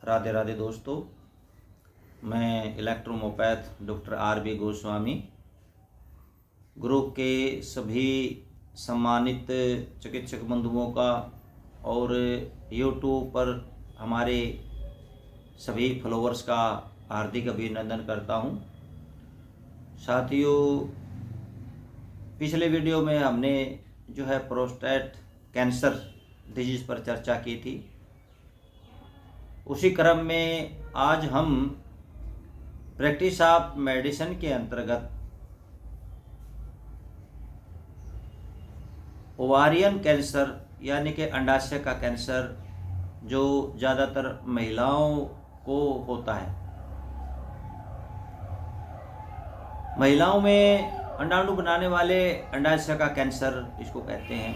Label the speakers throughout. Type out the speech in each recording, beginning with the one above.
Speaker 1: राधे राधे दोस्तों, मैं इलेक्ट्रोमोपैथ doctor RB. Goswami group के सभी सम्मानित चिकित्सक बंधुओं का और यूट्यूब पर हमारे सभी फॉलोअर्स का हार्दिक अभिनंदन करता हूं। साथियों, पिछले वीडियो में हमने जो है प्रोस्टेट कैंसर डिजीज़ पर चर्चा की थी। उसी क्रम में आज हम प्रैक्टिस ऑफ मेडिसिन के अंतर्गत ओवारियन कैंसर यानी कि अंडाशय का कैंसर जो ज़्यादातर महिलाओं को होता है, महिलाओं में अंडाणु बनाने वाले अंडाशय का कैंसर इसको कहते हैं।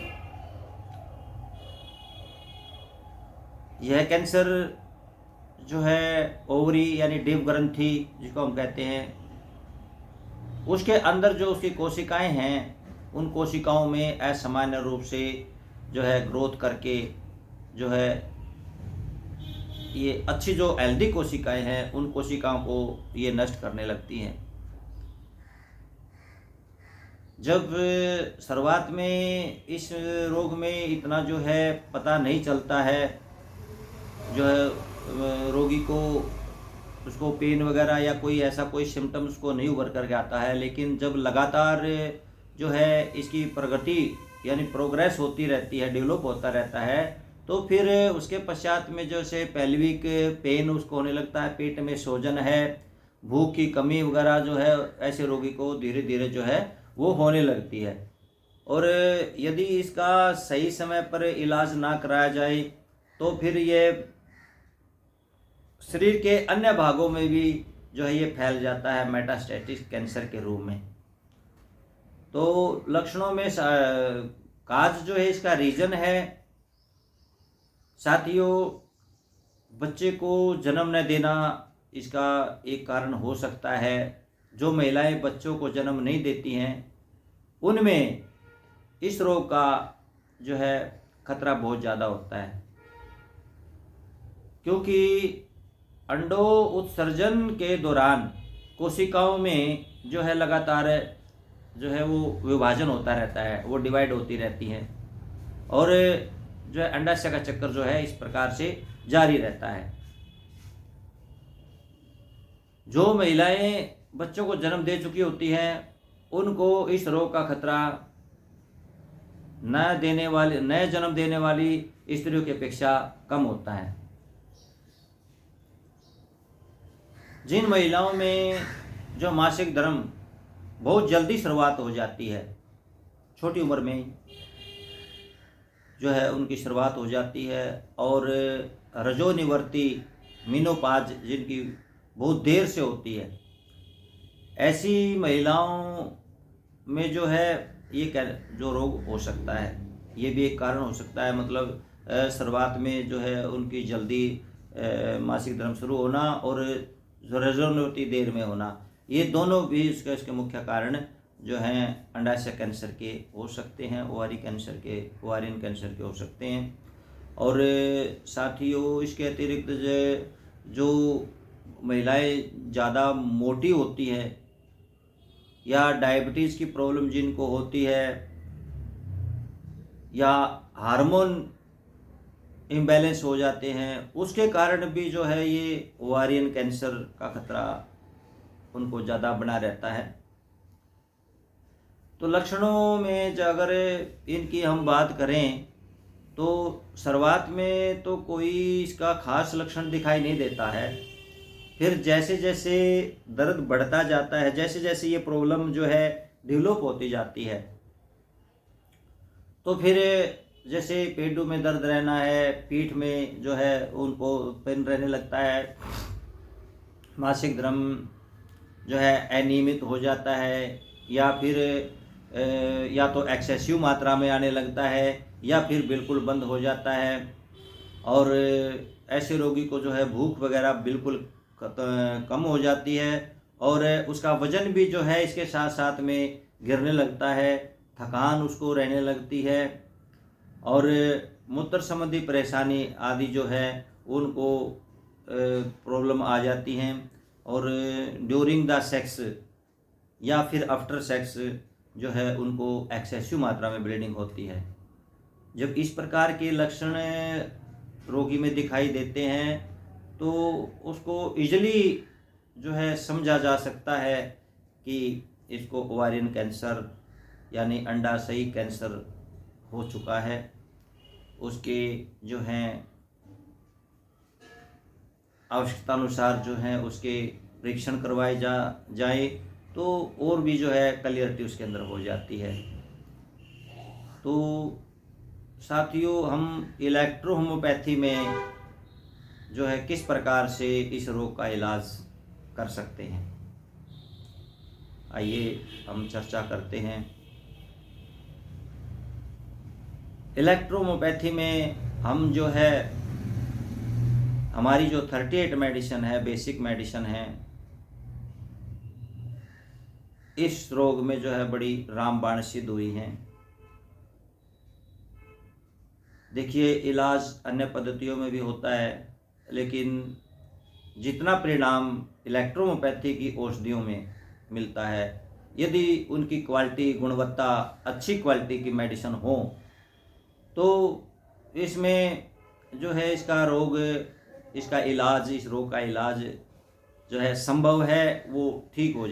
Speaker 1: यह कैंसर जो है ओवरी यानी डिव ग्रंथि जिसको हम कहते हैं, उसके अंदर जो उसकी कोशिकाएं हैं, उन कोशिकाओं में असामान्य रूप से जो है ग्रोथ करके जो है ये अच्छी जो हेल्दी कोशिकाएं हैं उन कोशिकाओं को ये नष्ट करने लगती हैं। जब शुरुआत में इस रोग में इतना जो है पता नहीं चलता है, जो है रोगी को उसको पेन वगैरह या कोई ऐसा कोई सिम्टम्स को नहीं उभर करके आता है, लेकिन जब लगातार जो है इसकी प्रगति यानी प्रोग्रेस होती रहती है, डेवलप होता रहता है, तो फिर उसके पश्चात में जैसे पेल्विक पेन उसको होने लगता है, पेट में सूजन है, भूख की कमी वगैरह जो है ऐसे रोगी को धीरे धीरे जो है वो होने लगती है। और यदि इसका सही समय पर इलाज ना कराया जाए तो फिर ये शरीर के अन्य भागों में भी जो है ये फैल जाता है मेटास्टेटिक कैंसर के रूप में। तो लक्षणों में काज जो है इसका रीजन है साथियों, बच्चे को जन्म न देना इसका एक कारण हो सकता है। जो महिलाएं बच्चों को जन्म नहीं देती हैं उनमें इस रोग का जो है खतरा बहुत ज़्यादा होता है, क्योंकि अंडो उत्सर्जन के दौरान कोशिकाओं में जो है लगातार जो है वो विभाजन होता रहता है, वो डिवाइड होती रहती हैं और जो है अंडाशय का चक्कर जो है इस प्रकार से जारी रहता है। जो महिलाएं बच्चों को जन्म दे चुकी होती हैं उनको इस रोग का खतरा नए जन्म देने वाली स्त्रियों की अपेक्षा कम होता है। जिन महिलाओं में जो मासिक धर्म बहुत जल्दी शुरुआत हो जाती है, छोटी उम्र में जो है उनकी शुरुआत हो जाती है, और रजोनिवर्ती मीनोपाज जिनकी बहुत देर से होती है, ऐसी महिलाओं में जो है ये जो रोग हो सकता है, ये भी एक कारण हो सकता है। मतलब शुरुआत में जो है उनकी जल्दी मासिक धर्म शुरू होना और रजोनिवर्ती देर में होना, ये दोनों भी इसके मुख्य कारण जो हैं अंडाशय कैंसर के हो सकते हैं, ओवारियन कैंसर के हो सकते हैं। और साथियों, इसके अतिरिक्त जो महिलाएं ज़्यादा मोटी होती हैं या डायबिटीज़ की प्रॉब्लम जिनको होती है या हार्मोन इम्बैलेंस हो जाते हैं, उसके कारण भी जो है ये ओवारियन कैंसर का खतरा उनको ज़्यादा बना रहता है। तो लक्षणों में अगर इनकी हम बात करें तो शुरुआत में तो कोई इसका खास लक्षण दिखाई नहीं देता है। फिर जैसे जैसे दर्द बढ़ता जाता है, जैसे जैसे ये प्रॉब्लम जो है डेवलप होती जाती है, तो फिर जैसे पेटों में दर्द रहना है, पीठ में जो है उनको पेन रहने लगता है, मासिक धर्म जो है अनियमित हो जाता है, या फिर या तो एक्सेसिव मात्रा में आने लगता है या फिर बिल्कुल बंद हो जाता है। और ऐसे रोगी को जो है भूख वगैरह बिल्कुल कम हो जाती है और उसका वजन भी जो है इसके साथ साथ में गिरने लगता है, थकान उसको रहने लगती है और मूत्र संबंधी परेशानी आदि जो है उनको प्रॉब्लम आ जाती हैं, और ड्यूरिंग द सेक्स या फिर आफ्टर सेक्स जो है उनको एक्सेसिव मात्रा में ब्लीडिंग होती है। जब इस प्रकार के लक्षण रोगी में दिखाई देते हैं तो उसको इजली जो है समझा जा सकता है कि इसको ओवारियन कैंसर यानी अंडाशयी कैंसर हो चुका है। उसके जो हैं आवश्यकतानुसार जो है उसके परीक्षण करवाए जाए तो और भी जो है क्लियरिटी उसके अंदर हो जाती है। तो साथियों, हम इलेक्ट्रोहोम्योपैथी में जो है किस प्रकार से इस रोग का इलाज कर सकते हैं, आइए हम चर्चा करते हैं। इलेक्ट्रोहोम्योपैथी में हम जो है हमारी जो 38 मेडिसिन है, बेसिक मेडिसिन है, इस रोग में जो है बड़ी रामबाण सिद्ध हुई हैं। देखिए, इलाज अन्य पद्धतियों में भी होता है, लेकिन जितना परिणाम इलेक्ट्रोहोम्योपैथी की औषधियों में मिलता है, यदि उनकी क्वालिटी, गुणवत्ता अच्छी क्वालिटी की मेडिसिन हो तो इसमें जो है इस रोग का इलाज जो है संभव है, वो ठीक हो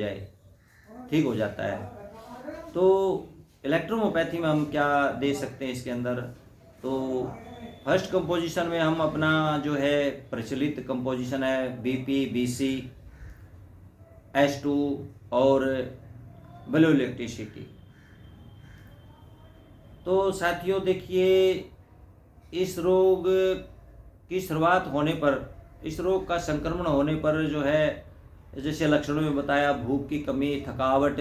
Speaker 1: जाता है। तो इलेक्ट्रोहोम्योपैथी में हम क्या दे सकते हैं इसके अंदर? तो फर्स्ट कंपोजिशन में हम अपना जो है प्रचलित कंपोजिशन है BP, BC, H2 और ब्लू इलेक्ट्रिसिटी। तो साथियों देखिए, इस रोग की शुरुआत होने पर, इस रोग का संक्रमण होने पर जो है जैसे लक्षणों में बताया, भूख की कमी, थकावट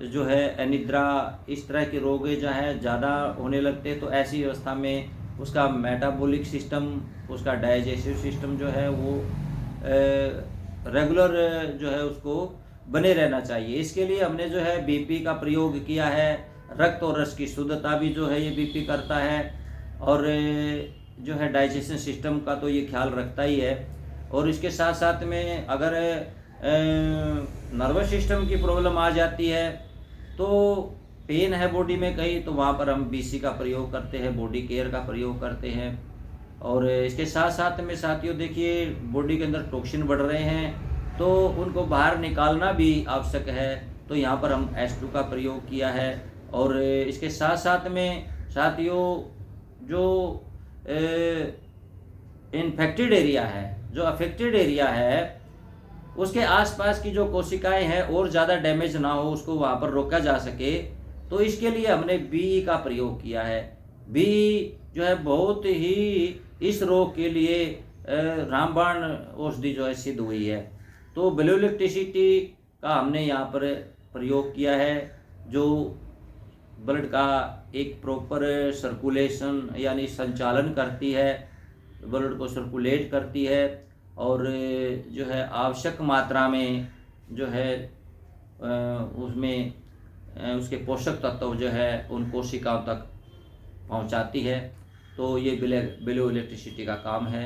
Speaker 1: जो है, अनिद्रा, इस तरह के रोग जो है ज़्यादा होने लगते हैं। तो ऐसी अवस्था में उसका मेटाबॉलिक सिस्टम, उसका डाइजेस्टिव सिस्टम जो है वो रेगुलर जो है उसको बने रहना चाहिए। इसके लिए हमने जो है BP का प्रयोग किया है। रक्त और रस की शुद्धता भी जो है ये BP करता है, और जो है डाइजेशन सिस्टम का तो ये ख्याल रखता ही है। और इसके साथ साथ में अगर नर्वस सिस्टम की प्रॉब्लम आ जाती है, तो पेन है बॉडी में कहीं, तो वहाँ पर हम BC का प्रयोग करते हैं, बॉडी केयर का प्रयोग करते हैं। और इसके साथ साथ में साथियों देखिए, बॉडी के अंदर टॉक्सिन बढ़ रहे हैं तो उनको बाहर निकालना भी आवश्यक है, तो यहाँ पर हम H2 का प्रयोग किया है। और इसके साथ साथ में साथियों, जो इन्फेक्टेड एरिया है, जो अफेक्टेड एरिया है, उसके आसपास की जो कोशिकाएं हैं और ज़्यादा डैमेज ना हो, उसको वहाँ पर रोका जा सके, तो इसके लिए हमने BE का प्रयोग किया है। BE जो है बहुत ही इस रोग के लिए रामबाण औषधि जो है सिद्ध हुई है। तो ब्लू इलेक्ट्रिसिटी का हमने यहाँ पर प्रयोग किया है, जो ब्लड का एक प्रॉपर सर्कुलेशन यानी संचालन करती है, ब्लड को सर्कुलेट करती है, और जो है आवश्यक मात्रा में जो है उसमें उसके पोषक तत्व जो है उन कोशिकाओं तक पहुंचाती है। तो ये ब्लू इलेक्ट्रिसिटी का काम है।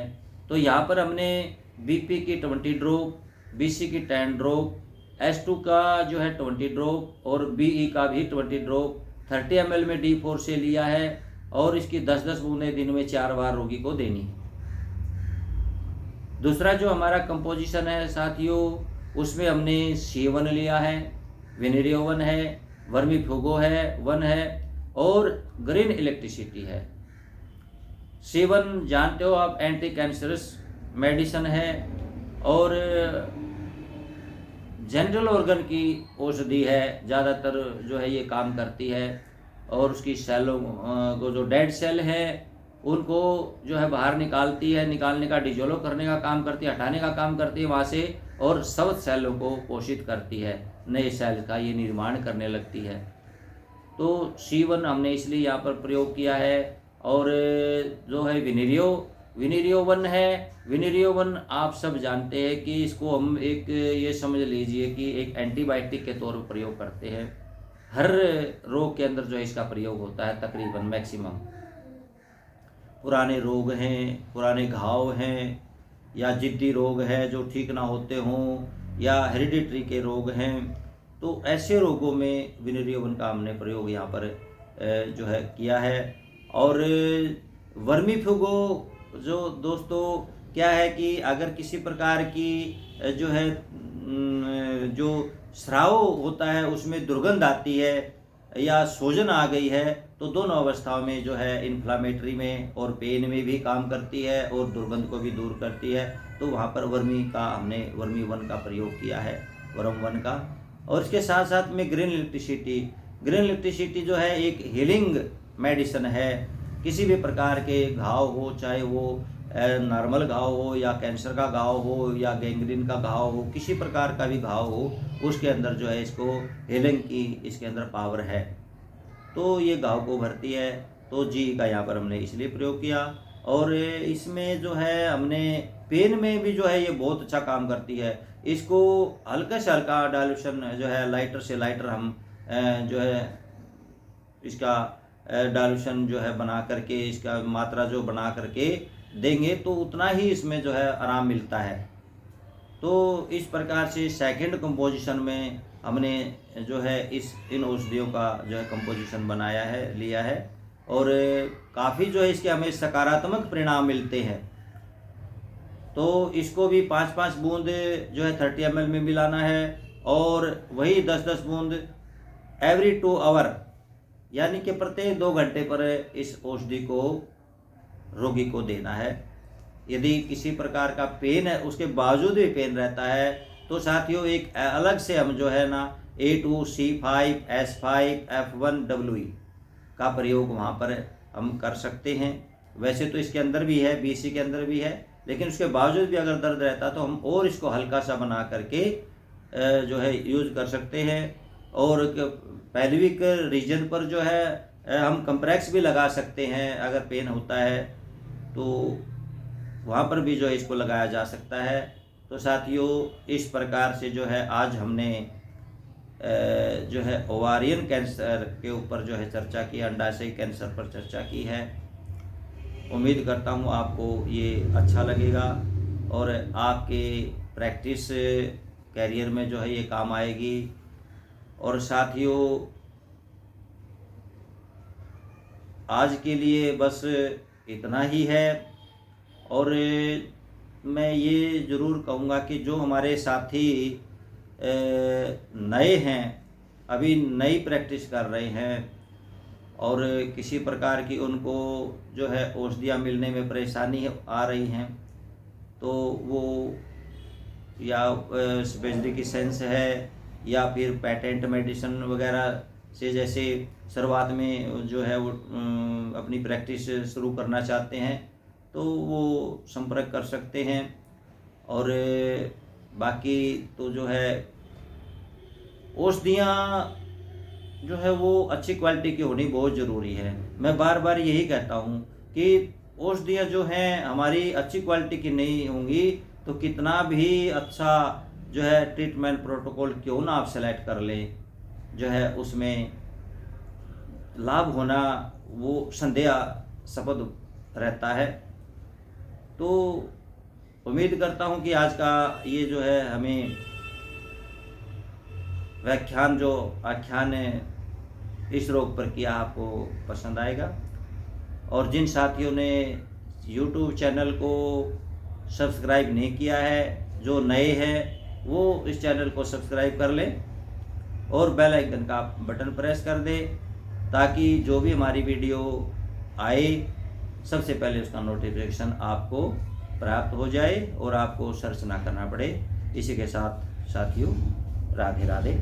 Speaker 1: तो यहाँ पर हमने BP की 20 ड्रॉप, BC की 10 ड्रॉप, H2 का जो है 20 ड्रॉप और BE का भी 20 ड्रॉप 30 ml में D4 से लिया है, और इसकी 10-10 बूंदें दिन में 4 बार रोगी को देनी है। दूसरा जो हमारा कंपोजिशन है साथियों, उसमें हमने C1 लिया है, वेनेरियो 1 है, वर्मीफ्यूगो है 1 है, और ग्रीन इलेक्ट्रिसिटी है। C1 जानते हो आप, एंटी कैंसरस मेडिसिन है और जनरल ऑर्गन की औषधि है, ज़्यादातर जो है ये काम करती है। और उसकी सेलों को, जो डेड सेल है, उनको जो है बाहर निकालती है, निकालने का, डिजोल्व करने का काम करती है, हटाने का काम करती है वहाँ से, और सब सेलों को पोषित करती है, नए सेल का ये निर्माण करने लगती है। तो C1 हमने इसलिए यहाँ पर प्रयोग किया है। और जो है विनेरियो 1 है। विनेरियो 1 आप सब जानते हैं कि इसको हम एक ये समझ लीजिए कि एक एंटीबायोटिक के तौर पर प्रयोग करते हैं। हर रोग के अंदर जो है इसका प्रयोग होता है तकरीबन मैक्सिमम। पुराने रोग हैं, पुराने घाव हैं, या जिद्दी रोग है जो ठीक ना होते हों, या हेरिडिटरी के रोग हैं, तो ऐसे रोगों में विनरियो वन का हमने प्रयोग यहाँ पर जो है किया है। और वर्मी फ्यूगो जो दोस्तों क्या है कि अगर किसी प्रकार की जो है जो स्राव होता है उसमें दुर्गंध आती है या सूजन आ गई है, तो दोनों अवस्थाओं में जो है इन्फ्लामेटरी में और पेन में भी काम करती है और दुर्गंध को भी दूर करती है। तो वहाँ पर हमने वर्मी वन का प्रयोग किया है, वर्म वन का। और इसके साथ साथ में ग्रीन इलेक्ट्रिसिटी जो है एक हीलिंग मेडिसिन है। किसी भी प्रकार के घाव हो, चाहे वो नॉर्मल घाव हो या कैंसर का घाव हो या गैंग्रीन का घाव हो, किसी प्रकार का भी घाव हो, उसके अंदर जो है इसको हीलिंग की इसके अंदर पावर है, तो ये घाव को भरती है। तो जी का यहाँ पर हमने इसलिए प्रयोग किया। और इसमें जो है हमने पेन में भी जो है ये बहुत अच्छा काम करती है। इसको हल्का से हल्का डाइल्यूशन जो है लाइटर से लाइटर हम जो है इसका डाइल्यूशन जो है बना करके, इसका मात्रा जो बना करके देंगे तो उतना ही इसमें जो है आराम मिलता है। तो इस प्रकार से सेकंड कंपोजिशन में हमने जो है इन औषधियों का जो है कंपोजिशन बनाया है, लिया है। और काफ़ी जो है इसके हमें सकारात्मक परिणाम मिलते हैं। तो इसको भी 5-5 बूंद जो है 30 ml में मिलाना है और वही 10-10 बूंद एवरी 2 आवर, यानी कि प्रत्येक 2 घंटे पर इस औषधि को रोगी को देना है। यदि किसी प्रकार का पेन है, उसके बावजूद भी पेन रहता है, तो साथियों एक अलग से हम जो है ना A2C5 S5 F1WE का प्रयोग वहाँ पर हम कर सकते हैं। वैसे तो इसके अंदर भी है, BC के अंदर भी है, लेकिन उसके बावजूद भी अगर दर्द रहता तो हम और इसको हल्का सा बना करके जो है यूज़ कर सकते हैं। और पेल्विक रीजन पर जो है हम कंप्रेक्स भी लगा सकते हैं। अगर पेन होता है तो वहाँ पर भी जो है इसको लगाया जा सकता है। तो साथियों इस प्रकार से जो है आज हमने जो है ओवारियन कैंसर के ऊपर जो है चर्चा की, अंडाशय कैंसर पर चर्चा की है। उम्मीद करता हूँ आपको ये अच्छा लगेगा और आपके प्रैक्टिस कैरियर में जो है ये काम आएगी। और साथियों आज के लिए बस इतना ही है। और मैं ये ज़रूर कहूँगा कि जो हमारे साथी नए हैं, अभी नई प्रैक्टिस कर रहे हैं और किसी प्रकार की उनको जो है औषधियाँ मिलने में परेशानी आ रही हैं, तो वो या स्पेशली की सेंस है या फिर पेटेंट मेडिसिन वगैरह से जैसे शुरुआत में जो है वो अपनी प्रैक्टिस शुरू करना चाहते हैं, तो वो संपर्क कर सकते हैं। और बाकी तो जो है औषधियाँ जो है वो अच्छी क्वालिटी की होनी बहुत ज़रूरी है। मैं बार बार यही कहता हूँ कि औषधियाँ जो हैं हमारी अच्छी क्वालिटी की नहीं होंगी तो कितना भी अच्छा जो है ट्रीटमेंट प्रोटोकॉल क्यों ना आप सेलेक्ट कर लें, जो है उसमें लाभ होना वो संदेहास्पद रहता है। तो उम्मीद करता हूँ कि आज का ये जो है हमें आख्यान इस रोग पर किया आपको पसंद आएगा। और जिन साथियों ने YouTube चैनल को सब्सक्राइब नहीं किया है, जो नए हैं वो इस चैनल को सब्सक्राइब कर लें और बेल आइकन का बटन प्रेस कर दें, ताकि जो भी हमारी वीडियो आए सबसे पहले उसका नोटिफिकेशन आपको प्राप्त हो जाए और आपको सर्च ना करना पड़े। इसी के साथ साथियों राधे राधे।